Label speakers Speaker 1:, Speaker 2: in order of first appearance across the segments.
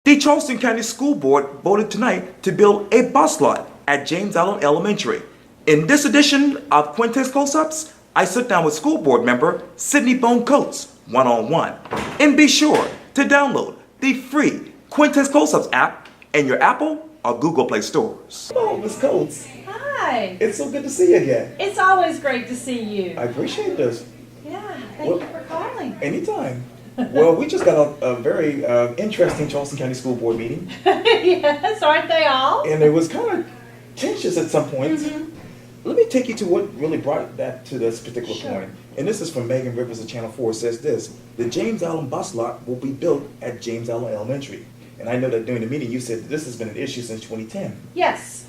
Speaker 1: The Charleston County School Board voted tonight to build a bus lot at James Allen Elementary. In this edition of Quintin's Close-Ups, I sit down with school board member Cindy Bohn Coats one-on-one. And be sure to download the free Quintin's Close-Ups app in your Apple or Google Play stores.
Speaker 2: Hello, Ms. Coats.
Speaker 3: Hi.
Speaker 2: It's so good to see you again.
Speaker 3: It's always great to see you.
Speaker 2: I appreciate this.
Speaker 3: Yeah, thank you for calling.
Speaker 2: Anytime. Well, we just got a very interesting Charleston County School Board meeting.
Speaker 3: Yes, aren't they all?
Speaker 2: And it was kind of tense at some points.
Speaker 3: Mm-hmm.
Speaker 2: Let me take you to what really brought that to this particular
Speaker 3: Sure.
Speaker 2: point. And this is from Megan Rivers of Channel 4. It says this: the James Allen bus lot will be built at James Allen Elementary. And I know that during the meeting you said that this has been an issue since 2010.
Speaker 3: Yes,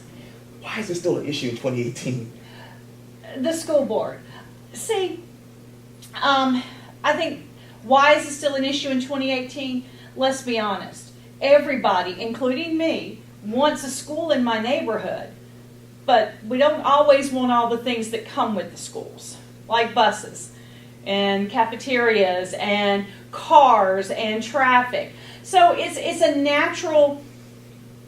Speaker 2: Why is it still an issue in 2018?
Speaker 3: the school board. See, I think, why is it still an issue in 2018? Let's be honest. Everybody, including me, wants a school in my neighborhood. But we don't always want all the things that come with the schools, like buses and cafeterias and cars and traffic. So it's a natural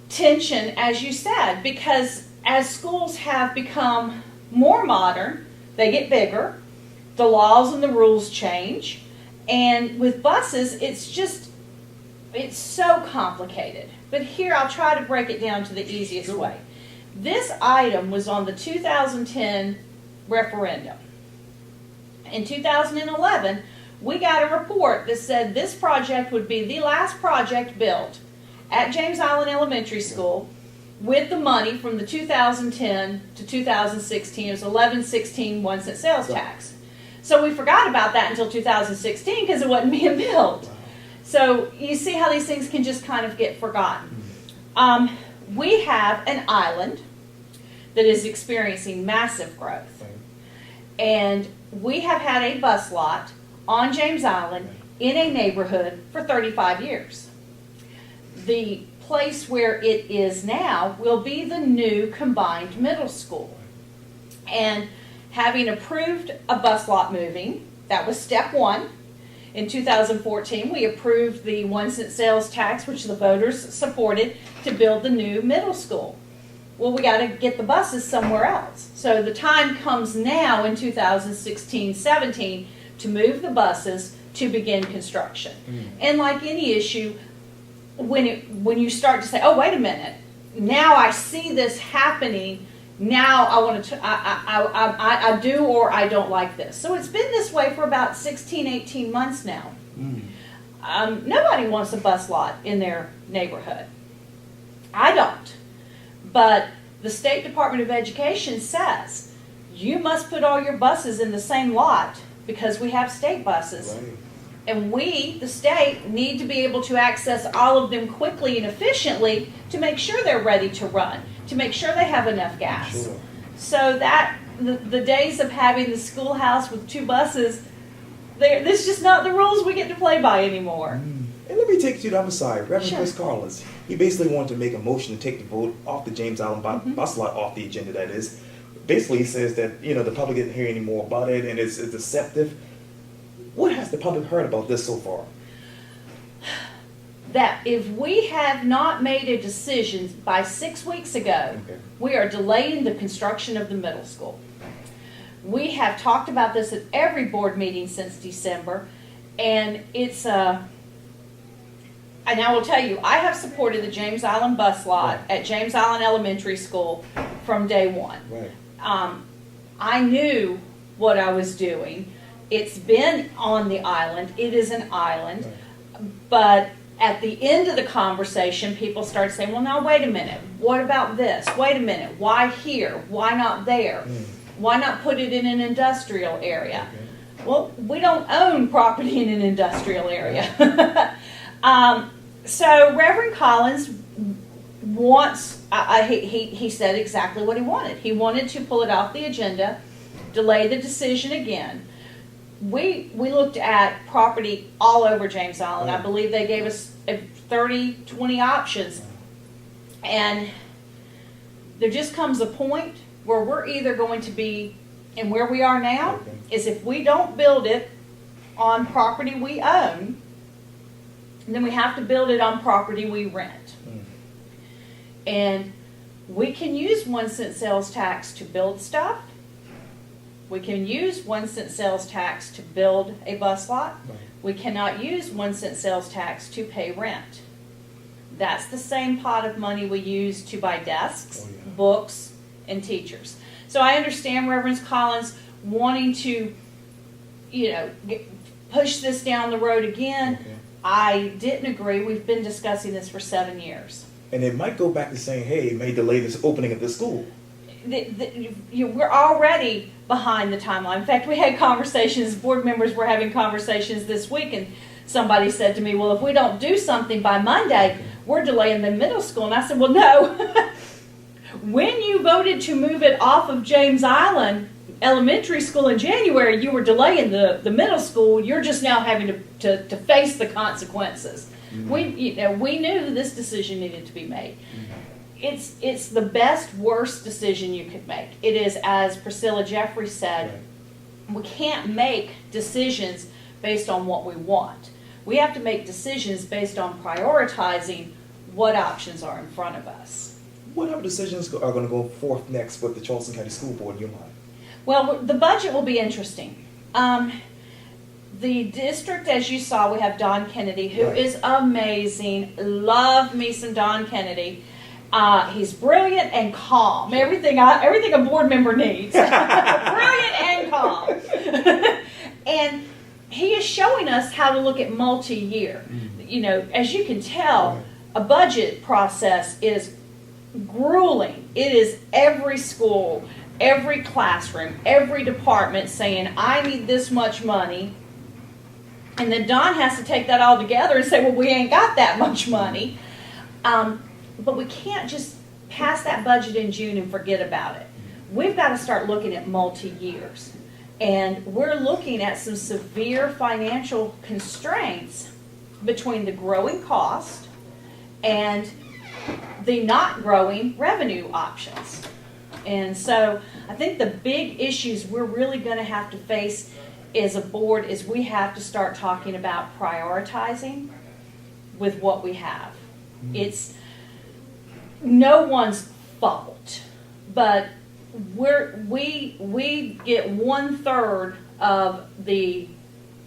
Speaker 3: tension, as you said, because as schools have become more modern, they get bigger, the laws and the rules change, and with buses, it's so complicated. But here, I'll try to break it down to the easiest way. This item was on the 2010 referendum. In 2011, we got a report that said this project would be the last project built at James Allen Elementary School with the money from the 2010 to 2016. It was 1116 1-cent sales tax. So we forgot about that until 2016 because it wasn't being built. So you see how these things can just kind of get forgotten. We have an island that is experiencing massive growth. And we have had a bus lot on James Island in a neighborhood for 35 years. The place where it is now will be the new combined middle school. And having approved a bus lot moving, that was step one. In 2014, we approved the 1-cent sales tax, which the voters supported, to build the new middle school. Well, we got to get the buses somewhere else. So the time comes now in 2016-17 to move the buses to begin construction. And like any issue, when you start to say, oh, wait a minute, now I see this happening, now I want to, I do or I don't like this. So it's been this way for about 16, 18 months now. Nobody wants a bus lot in their neighborhood. I don't. But the State Department of Education says you must put all your buses in the same lot because we have state buses.
Speaker 2: Right.
Speaker 3: And we, the state, need to be able to access all of them quickly and efficiently to make sure they're ready to run, to make sure they have enough gas.
Speaker 2: Sure.
Speaker 3: So that the days of having the schoolhouse with 2 buses, this is just not the rules we get to play by anymore.
Speaker 2: And let me take you to the other side. Reverend
Speaker 3: Sure.
Speaker 2: Chris Carlins. He basically wanted to make a motion to take the vote off the James Allen bus lot off the agenda, that is. Basically, he says that, the public didn't hear any more about it and it's deceptive. What has the public heard about this so far?
Speaker 3: That if we have not made a decision by 6 weeks ago,
Speaker 2: Okay.
Speaker 3: we are delaying the construction of the middle school. We have talked about this at every board meeting since December, and it's and I will tell you, I have supported the James Allen bus lot at James Allen Elementary School from day one.
Speaker 2: Right.
Speaker 3: I knew what I was doing. It's been on the island. It is an island.
Speaker 2: Right.
Speaker 3: But at the end of the conversation, people start saying, well, now, wait a minute. What about this? Wait a minute. Why here? Why not there? Why not put it in an industrial area?
Speaker 2: Okay.
Speaker 3: Well, we don't own property in an industrial area. So Reverend Collins wants, he said exactly what he wanted. He wanted to pull it off the agenda, delay the decision again. We looked at property all over James Island. I believe they gave us 20 options. And there just comes a point where we're either going to be, and where we are now, is if we don't build it on property we own, And then we have to build it on property we rent. And we can use 1 cent sales tax to build stuff. We can use 1 cent sales tax to build a bus lot.
Speaker 2: Right.
Speaker 3: We cannot use 1 cent sales tax to pay rent. That's the same pot of money we use to buy desks, books, and teachers. So I understand Reverend Collins wanting to, push this down the road again.
Speaker 2: Okay.
Speaker 3: I didn't agree. We've been discussing this for 7 years.
Speaker 2: And it might go back to saying, hey, it may delay this opening of the school.
Speaker 3: We're already behind the timeline. In fact, we had conversations, board members were having conversations this week, and somebody said to me, well, if we don't do something by Monday, we're delaying the middle school. And I said, well, no. When you voted to move it off of James Island Elementary School in January, you were delaying the middle school. You're just now having to face the consequences. Mm-hmm. We knew this decision needed to be made. Mm-hmm. It's the best, worst decision you could make. It is, as Priscilla Jeffrey said, we can't make decisions based on what we want. We have to make decisions based on prioritizing what options are in front of us.
Speaker 2: What other decisions are going to go forth next with the Charleston County School Board in your mind?
Speaker 3: Well, the budget will be interesting. The district, as you saw, we have Don Kennedy, who is amazing. Love me some Don Kennedy. He's brilliant and calm. Everything a board member needs. Brilliant and calm. And he is showing us how to look at multi-year. As you can tell, a budget process is grueling. It is every school, every classroom, every department saying, I need this much money. And then Don has to take that all together and say, well, we ain't got that much money. But we can't just pass that budget in June and forget about it. We've got to start looking at multi-years. And we're looking at some severe financial constraints between the growing cost and the not growing revenue options. And so I think the big issues we're really going to have to face as a board is we have to start talking about prioritizing with what we have. It's no one's fault, but we get 1/3 of the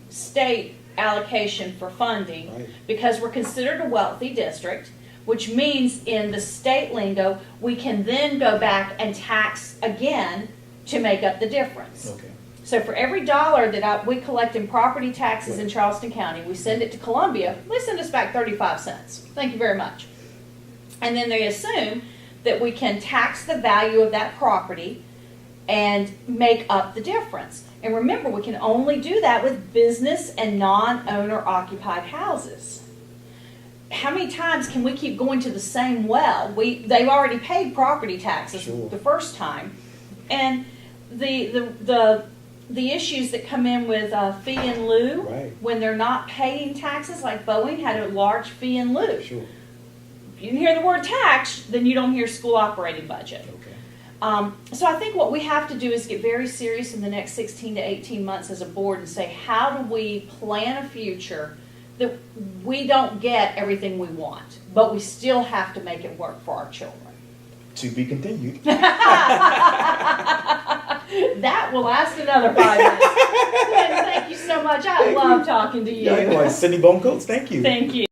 Speaker 3: state allocation for funding because we're considered a wealthy district, which means in the state lingo, we can then go back and tax again to make up the difference.
Speaker 2: Okay.
Speaker 3: So for every dollar that we collect in property taxes in Charleston County, we send it to Columbia, they send us back 35 cents. Thank you very much. And then they assume that we can tax the value of that property and make up the difference. And remember, we can only do that with business and non-owner occupied houses. How many times can we keep going to the same well? They've already paid property taxes the first time. And the issues that come in with fee in lieu when they're not paying taxes, like Boeing had a large fee in lieu.
Speaker 2: Sure.
Speaker 3: If you hear the word tax, then you don't hear school operating budget.
Speaker 2: Okay.
Speaker 3: So I think what we have to do is get very serious in the next 16 to 18 months as a board and say, how do we plan a future that we don't get everything we want, but we still have to make it work for our children.
Speaker 2: To be continued.
Speaker 3: That will last another 5 minutes. Thank you so much. I love talking to you.
Speaker 2: Likewise, Cindy Bohn Coats, thank you.
Speaker 3: Thank you.